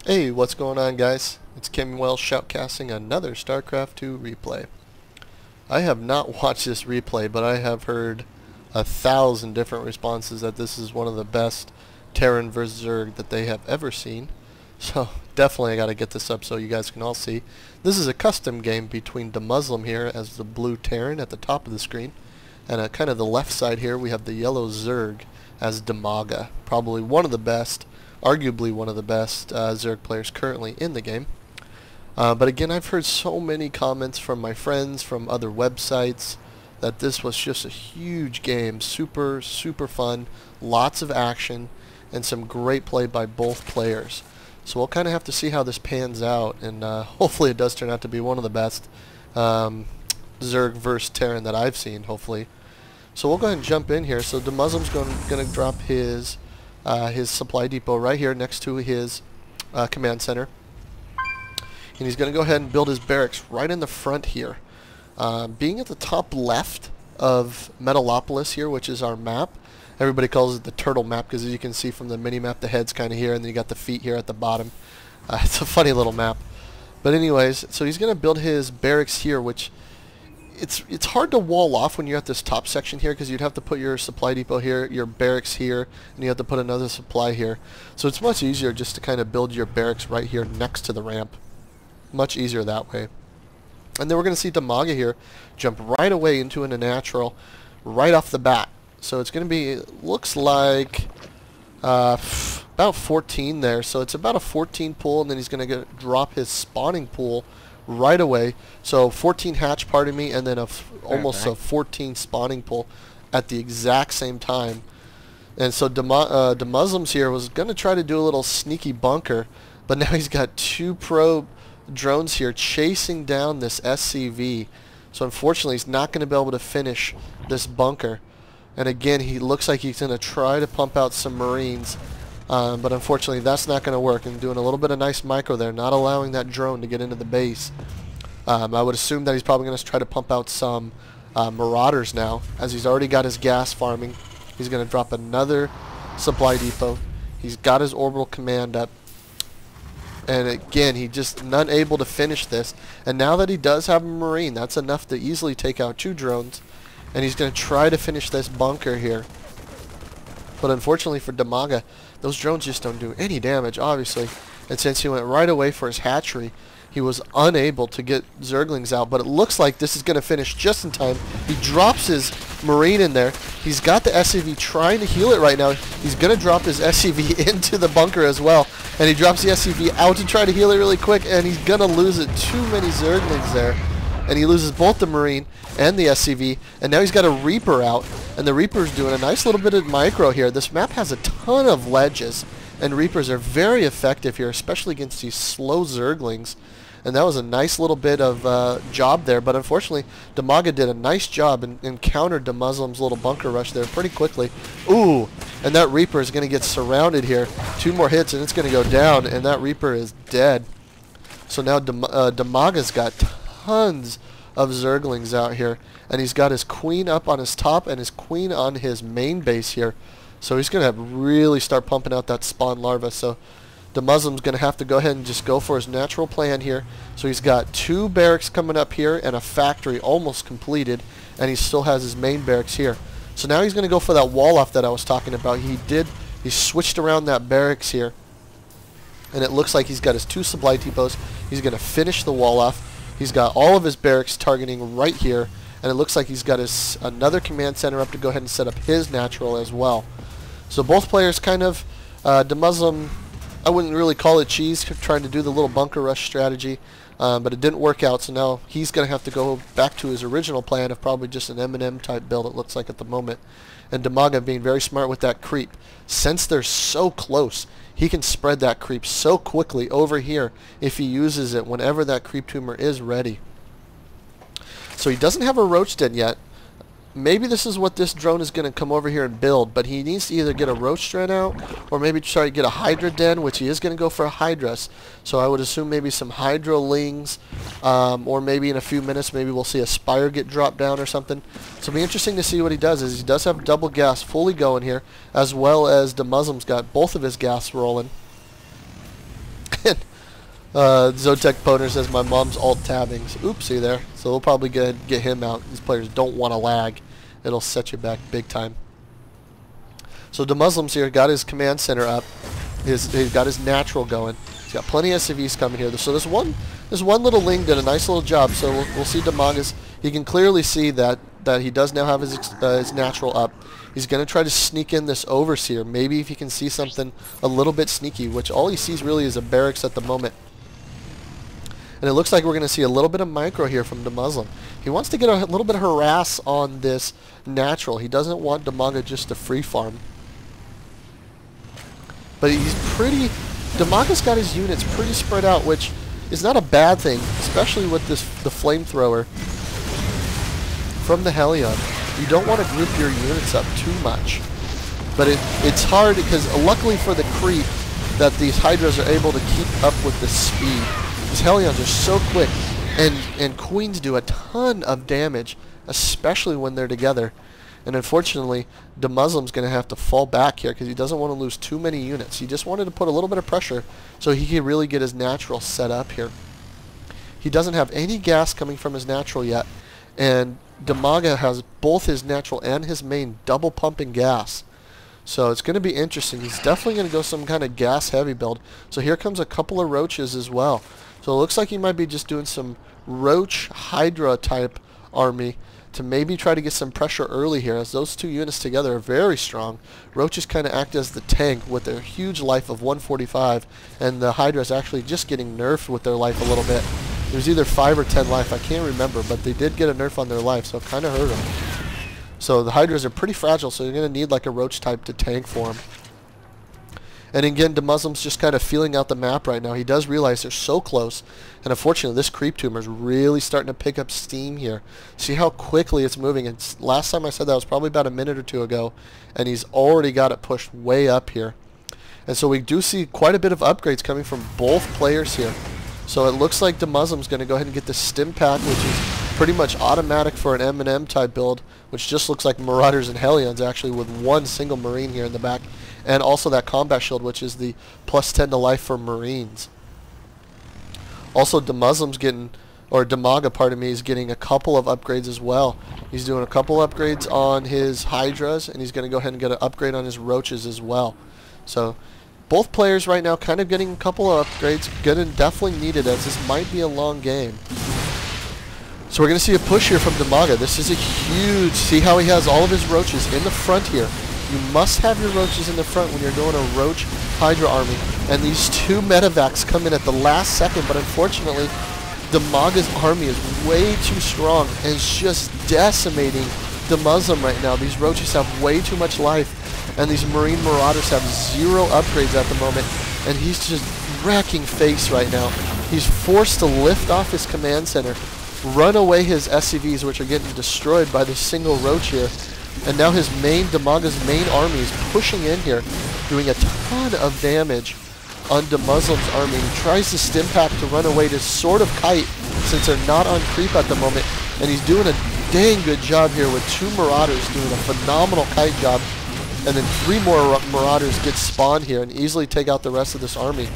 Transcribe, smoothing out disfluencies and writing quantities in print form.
Hey, what's going on, guys? It's Kim Wells shoutcasting another StarCraft 2 replay. I have not watched this replay, but I have heard 1,000 different responses that this is one of the best Terran vs Zerg that they have ever seen. So definitely I got to get this up so you guys can all see. This is a custom game between DeMuSLiM here as the blue Terran at the top of the screen, and kind of the left side here we have the yellow Zerg as DIMAGA. Probably one of the best, arguably one of the best Zerg players currently in the game. But again, I've heard so many comments from my friends, from other websites, that this was just a huge game. Super, super fun, lots of action, and some great play by both players. So we'll kind of have to see how this pans out, and hopefully it does turn out to be one of the best Zerg versus Terran that I've seen, hopefully. So we'll go ahead and jump in here. So DeMuSLiM's going to drop his supply depot right here next to his command center. And he's going to go ahead and build his barracks right in the front here. Being at the top left of Metalopolis here, which is our map, everybody calls it the turtle map because as you can see from the mini-map, the head's kind of here, and then you got the feet here at the bottom. It's a funny little map. But anyways, so he's going to build his barracks here, which it's hard to wall off when you're at this top section here because you'd have to put your supply depot here, your barracks here, and you have to put another supply here. So it's much easier just to kind of build your barracks right here next to the ramp. Much easier that way. And then we're going to see DiMaga here jump right away into a natural right off the bat. So it's going to be, looks like about 14 there. So it's about a 14 pool, and then he's going to drop his spawning pool right away. So 14 hatch, pardon me, and then almost a 14 spawning pool at the exact same time. And so DeMuSLiM's here was going to try to do a little sneaky bunker, but now he's got two probe drones here chasing down this SCV. So unfortunately he's not going to be able to finish this bunker. And again, he looks like he's going to try to pump out some Marines. But unfortunately that's not going to work, and doing a little bit of nice micro there, not allowing that drone to get into the base. I would assume that he's probably going to try to pump out some Marauders now, as he's already got his gas farming. He's going to drop another supply depot. He's got his orbital command up. And again, he just not able to finish this. And now that he does have a Marine, that's enough to easily take out two drones. And he's going to try to finish this bunker here. But unfortunately for DiMaga, those drones just don't do any damage, obviously. And since he went right away for his hatchery, he was unable to get Zerglings out. But it looks like this is going to finish just in time. He drops his Marine in there. He's got the SCV trying to heal it right now. He's going to drop his SCV into the bunker as well. And he drops the SCV out to try to heal it really quick. And he's going to lose it. Too many Zerglings there. And he loses both the Marine and the SCV. And now he's got a Reaper out. And the Reaper's doing a nice little bit of micro here. This map has a ton of ledges. And Reapers are very effective here, especially against these slow Zerglings. And that was a nice little bit of job there. But unfortunately, DiMaga did a nice job and countered DeMuSLiM's little bunker rush there pretty quickly. Ooh, and that Reaper is going to get surrounded here. Two more hits and it's going to go down, and that Reaper is dead. So now DiMaga's got tons of Zerglings out here. And he's got his Queen up on his top and his Queen on his main base here. So he's going to have to really start pumping out that spawn larva. So DeMuSLiM's going to have to go ahead and just go for his natural plan here. So he's got two barracks coming up here and a factory almost completed, and he still has his main barracks here. So now he's going to go for that wall off that I was talking about. He switched around that barracks here, and it looks like he's got his two supply depots. He's going to finish the wall off. He's got all of his barracks targeting right here, and it looks like he's got his another command center up to go ahead and set up his natural as well. So both players kind of, DeMuSLiM, I wouldn't really call it cheese, trying to do the little bunker rush strategy, but it didn't work out, so now he's going to have to go back to his original plan of probably just an M&M type build, it looks like at the moment. And DiMaga being very smart with that creep. Since they're so close, he can spread that creep so quickly over here if he uses it whenever that creep tumor is ready. So he doesn't have a roach den yet. Maybe this is what this drone is going to come over here and build, but he needs to either get a roach den out or maybe try to get a hydra den, which he is going to go for a hydras. So I would assume maybe some hydrolings, or maybe in a few minutes maybe we'll see a spire get dropped down or something. So it'll be interesting to see what he does. He does have double gas fully going here, as well as DeMuSLiM's got both of his gas rolling. And Zotek Poner says my mom's alt-tabbing. Oopsie there. So we'll probably get him out. These players don't want to lag. It'll set you back big time. So DeMuSLiM's here, got his command center up. He's got his natural going. He's got plenty of SCVs coming here. So this one little Ling did a nice little job. So we'll see DeMaga's. He can clearly see that he does now have his natural up. He's going to try to sneak in this Overseer. Maybe if he can see something a little bit sneaky, which all he sees really is a barracks at the moment. And it looks like we're going to see a little bit of micro here from DeMuSLiM. He wants to get a little bit of harass on this natural. He doesn't want DeMaga just to free farm. But DeMaga's got his units pretty spread out, which is not a bad thing, especially with the flamethrower from the Hellion. You don't want to group your units up too much. But it's hard because luckily for the creep that these Hydras are able to keep up with the speed. These Hellions are so quick, and Queens do a ton of damage, especially when they're together. And unfortunately, DeMuSLiM's going to have to fall back here because he doesn't want to lose too many units. He just wanted to put a little bit of pressure so he could really get his natural set up here. He doesn't have any gas coming from his natural yet, and DeMaga has both his natural and his main double pumping gas. So it's going to be interesting. He's definitely going to go some kind of gas heavy build. So here comes a couple of roaches as well. So it looks like he might be just doing some roach Hydra type army to maybe try to get some pressure early here, as those two units together are very strong. Roaches kind of act as the tank with their huge life of 145, and the Hydra's actually just getting nerfed with their life a little bit. There's either 5 or 10 life, I can't remember, but they did get a nerf on their life, so it kind of hurt them. So the Hydras are pretty fragile, so you're going to need like a roach type to tank for them. And again, DeMuSLiM's just kind of feeling out the map right now. He does realize they're so close. And unfortunately, this creep tumor is really starting to pick up steam here. See how quickly it's moving. And last time I said that was probably about a minute or two ago. And he's already got it pushed way up here. And so we do see quite a bit of upgrades coming from both players here. So it looks like DeMuSLiM's going to go ahead and get the stim pack, which is pretty much automatic for an M&M type build, which just looks like Marauders and Hellions actually with one single Marine here in the back. And also that combat shield, which is the plus 10 to life for Marines. Also, DeMuSLiM's getting, or DeMaga, pardon me, is getting a couple of upgrades as well. He's doing a couple of upgrades on his Hydras, and he's going to go ahead and get an upgrade on his Roaches as well. So, both players right now kind of getting a couple of upgrades. Good and definitely needed, as this might be a long game. So we're going to see a push here from DeMaga. This is a huge, see how he has all of his Roaches in the front here. You must have your Roaches in the front when you're doing a Roach Hydra army. And these two medevacs come in at the last second, but unfortunately, DeMaga's army is way too strong and it's just decimating DeMuSLiM right now. These Roaches have way too much life, and these Marine Marauders have 0 upgrades at the moment, and he's just wrecking face right now. He's forced to lift off his command center, run away his SCVs, which are getting destroyed by this single Roach here. And now his DeMaga's main army is pushing in here, doing a ton of damage on DeMuSLiM's army. He tries to stim pack to run away to sort of kite, since they're not on creep at the moment. And he's doing a dang good job here with 2 Marauders doing a phenomenal kite job. And then 3 more Marauders get spawned here and easily take out the rest of this army.